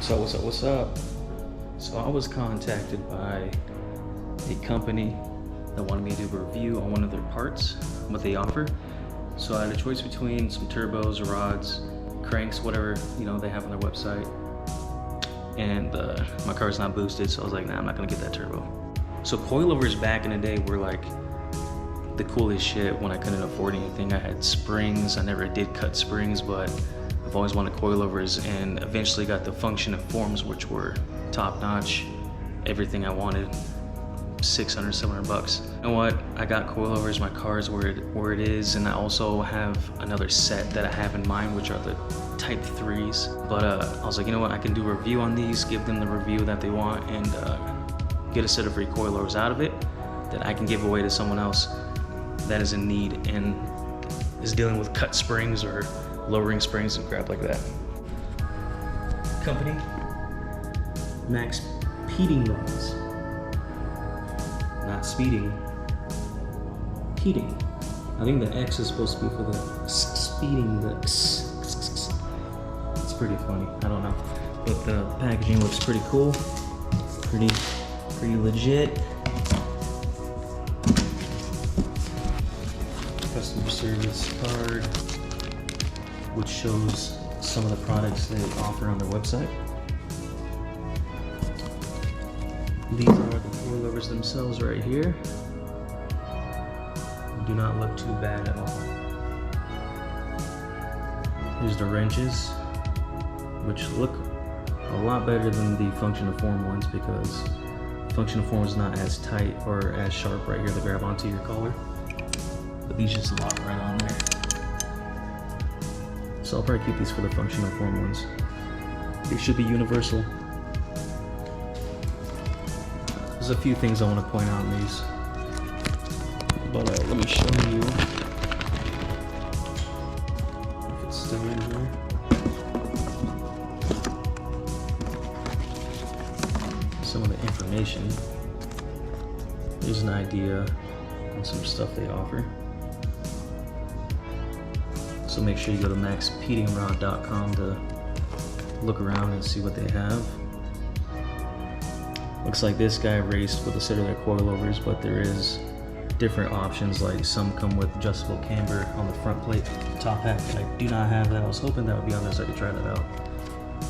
What's up? So I was contacted by a company that wanted me to do a review on one of their parts, what they offer. So I had a choice between some turbos, rods, cranks, whatever, you know, they have on their website. And my car's not boosted, so I was like, nah, I'm not gonna get that turbo. So coilovers back in the day were like the coolest shit when I couldn't afford anything. I had springs, I never did cut springs, but I've always wanted coilovers, and eventually got the function and forms, which were top notch, everything I wanted. 600, 700 bucks. You know what? I got coilovers, my car's where it is, and I also have another set that I have in mind, which are the Type 3s. But I was like, you know what? I can do a review on these, give them the review that they want, and get a set of free coilovers out of it that I can give away to someone else that is in need and is dealing with cut springs or lowering springs and crap like that. Company, Maxpeedingrod. Not speeding, peeding. I think the X is supposed to be for the speeding, the X. It's pretty funny, I don't know. But the packaging looks pretty cool, pretty legit. Customer service card, which shows some of the products they offer on their website. These are the coilovers themselves right here. Do not look too bad at all. Here's the wrenches, which look a lot better than the functional form ones, because functional form is not as tight or as sharp right here to grab onto your collar. But these just lock right on there. So I'll probably keep these for the functional form ones. They should be universal. There's a few things I want to point out in these, but let me show you if it's still in here. Some of the information. Here's an idea on some stuff they offer. So make sure you go to Maxpeedingrod.com to look around and see what they have. Looks like this guy raced with a set of their coilovers, but there is different options, like some come with adjustable camber on the front plate, top hat. I do not have that. I was hoping that would be on there so I could try that out.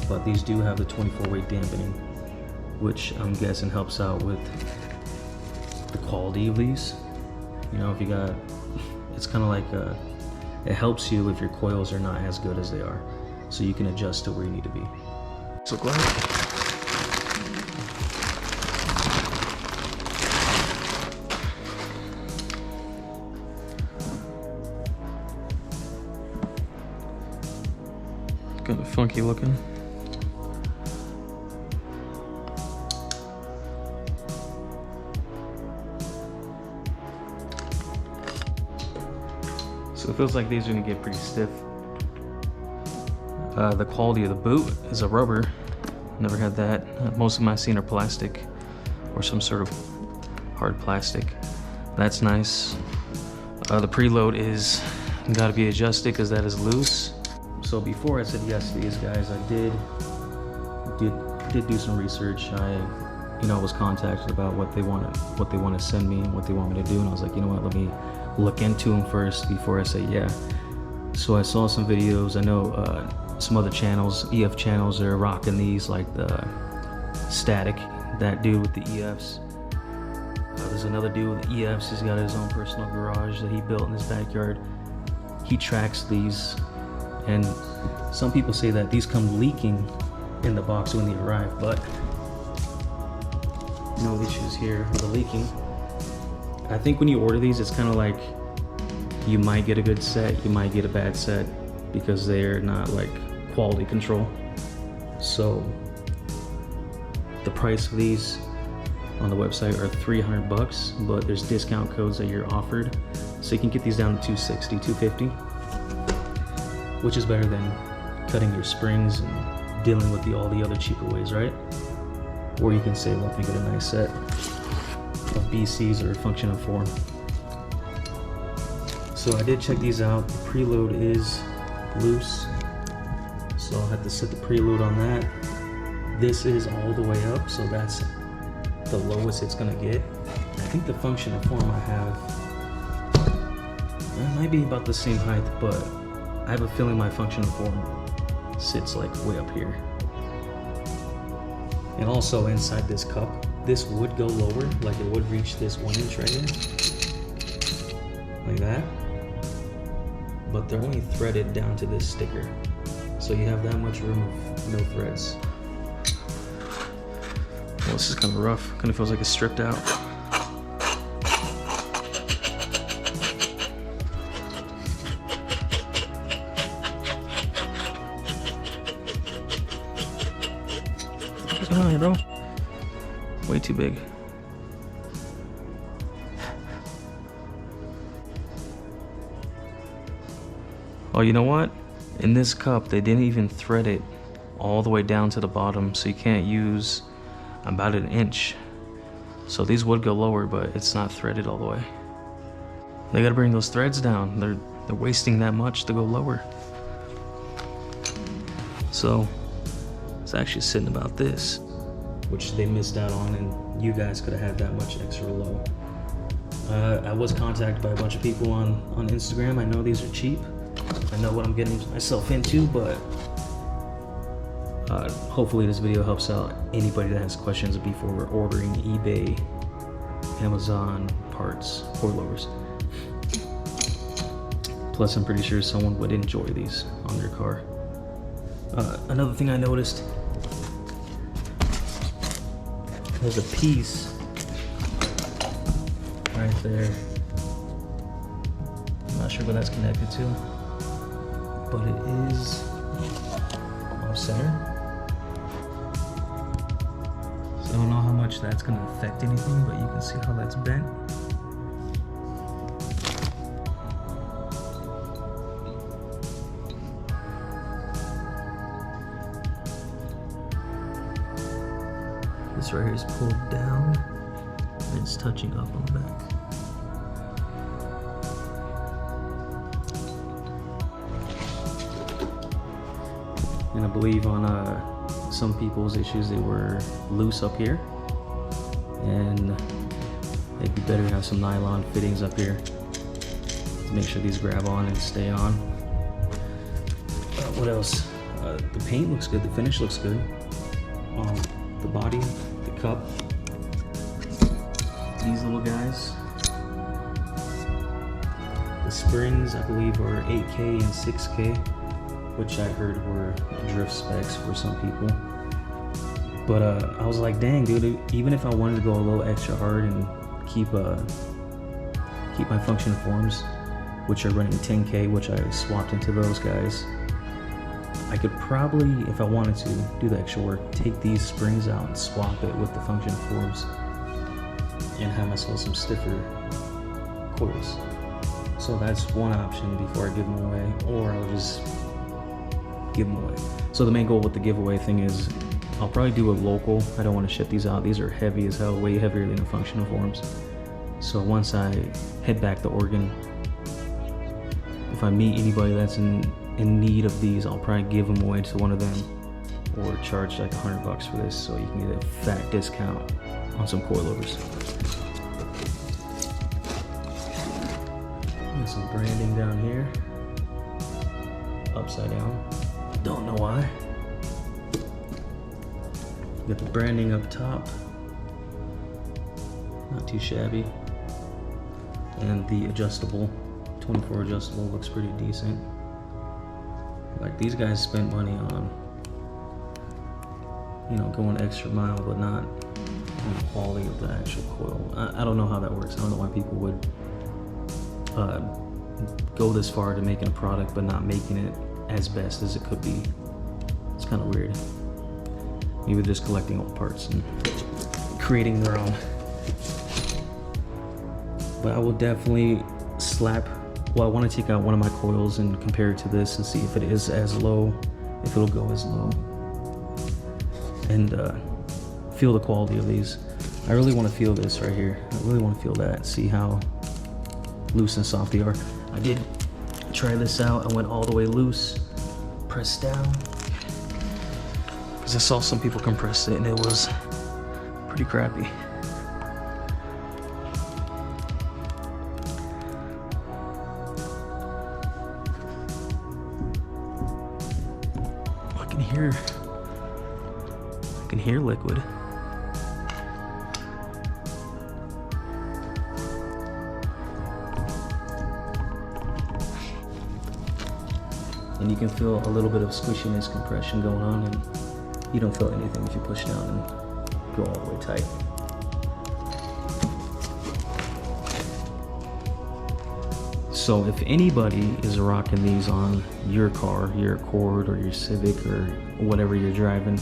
But these do have the 24 weight dampening, which I'm guessing helps out with the quality of these. You know, if you got, it's kind of like it helps you if your coils are not as good as they are, so you can adjust to where you need to be. So glad. Kind of funky looking. So it feels like these are gonna get pretty stiff. The quality of the boot is a rubber. Never had that. Most of my seen are plastic or some sort of hard plastic. That's nice. The preload is gotta be adjusted because that is loose. So before I said yes to these guys, I did do some research. I was contacted about what they want to send me and what they want me to do, and I was like, you know what, let me look into them first before I say yeah. So I saw some videos. I know some other channels, EF channels, are rocking these, like the Static, that dude with the EFs. There's another dude with the EFs. He's got his own personal garage that he built in his backyard. He tracks these. And some people say that these come leaking in the box when they arrive, but no issues here with the leaking. I think when you order these, it's kind of like you might get a good set, you might get a bad set, because they're not like quality control. So the price of these on the website are 300 bucks, but there's discount codes that you're offered, so you can get these down to 260, 250. Which is better than cutting your springs and dealing with all the other cheaper ways, right? Or you can save up and get a nice set of BCs or functional form. So I did check these out. The preload is loose, so I'll have to set the preload on that. this is all the way up, so that's the lowest it's gonna get. I think the function of form I have, it might be about the same height, but I have a feeling my function of form sits like way up here. And also inside this cup, this would go lower, like it would reach this 1 inch right here, like that. But they're only threaded down to this sticker. So you have that much room of no threads. Well, this is kind of rough. Kind of feels like it's stripped out. What's going on here, bro? Way too big. Oh, you know what? In this cup, they didn't even thread it all the way down to the bottom, so you can't use about 1 inch. So these would go lower, but it's not threaded all the way. They gotta bring those threads down. They're wasting that much to go lower. So it's actually sitting about this, which they missed out on, and you guys could have had that much extra low. I was contacted by a bunch of people on Instagram. I know these are cheap. I know what I'm getting myself into, but hopefully this video helps out anybody that has questions before ordering eBay, Amazon parts, coilovers. Plus, I'm pretty sure someone would enjoy these on their car. Another thing I noticed, there's a piece right there. I'm not sure what that's connected to, but it is off center. So I don't know how much that's going to affect anything, but you can see how that's bent. This right here is pulled down and it's touching up on the back. And I believe on some people's issues, they were loose up here, and it'd be better to have some nylon fittings up here to make sure these grab on and stay on. What else? The paint looks good, the finish looks good. The body, the cup, these little guys. The springs, I believe, are 8K and 6K. Which I heard were drift specs for some people. But I was like, dang, dude, even if I wanted to go a little extra hard and keep my function forms, which are running 10K, which I swapped into those guys, I could probably, if I wanted to, do the extra work, take these springs out and swap it with the function forms and have myself some stiffer coils. So that's one option before I give them away, or I'll just give them away. So the main goal with the giveaway thing is I'll probably do a local. I don't want to ship these out. These are heavy as hell, way heavier than the functional forms. So once I head back to Oregon, if I meet anybody that's in need of these, I'll probably give them away to one of them or charge like $100 for this, so you can get a fat discount on some coilovers. Got some branding down here, upside down. Don't know why. Got the branding up top, not too shabby, and the adjustable 24 adjustable looks pretty decent. Like, these guys spent money on, you know, going extra mile, but not on the quality of the actual coil. I don't know how that works. I don't know why people would go this far to making a product but not making it as best as it could be. It's kind of weird. Maybe they're just collecting old parts and creating their own. But I will definitely slap, well, I want to take out one of my coils and compare it to this and see if it is as low, if it'll go as low, and feel the quality of these. I really want to feel this right here. I really want to feel that, see how loose and soft they are. I did try this out. I went all the way loose, pressed down, because I saw some people compress it and it was pretty crappy. I can hear liquid. And you can feel a little bit of squishiness, compression going on, and you don't feel anything if you push down and go all the way tight. So if anybody is rocking these on your car, your Accord or your Civic or whatever you're driving,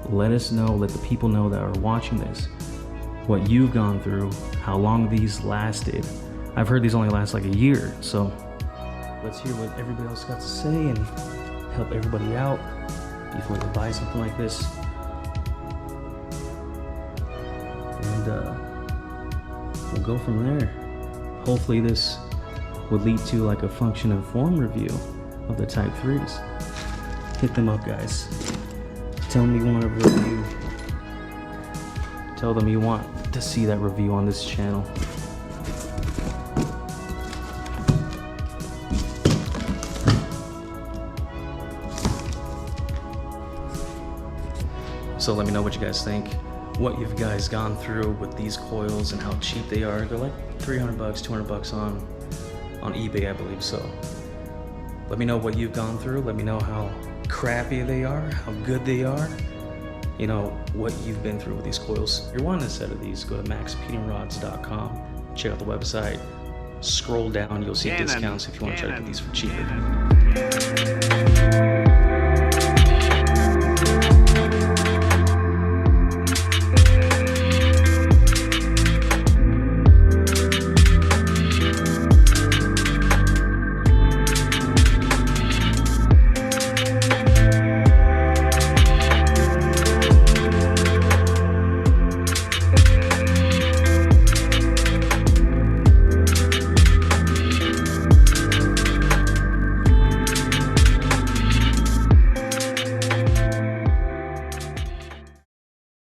let us know, let the people know that are watching this, what you've gone through, how long these lasted. I've heard these only last like a year, so let's hear what everybody else got to say and help everybody out before they buy something like this. And we'll go from there. Hopefully this would lead to like a function and form review of the Type 3s. Hit them up, guys. Tell them you want a review. Tell them you want to see that review on this channel. So let me know what you guys think, what you've guys gone through with these coils and how cheap they are. They're like 300 bucks, 200 bucks on eBay, I believe. So let me know what you've gone through. Let me know how crappy they are, how good they are. You know, what you've been through with these coils. If you're wanting a set of these, go to Maxpeedingrods.com, check out the website, scroll down, you'll see discounts if you want to try to get these for cheaper.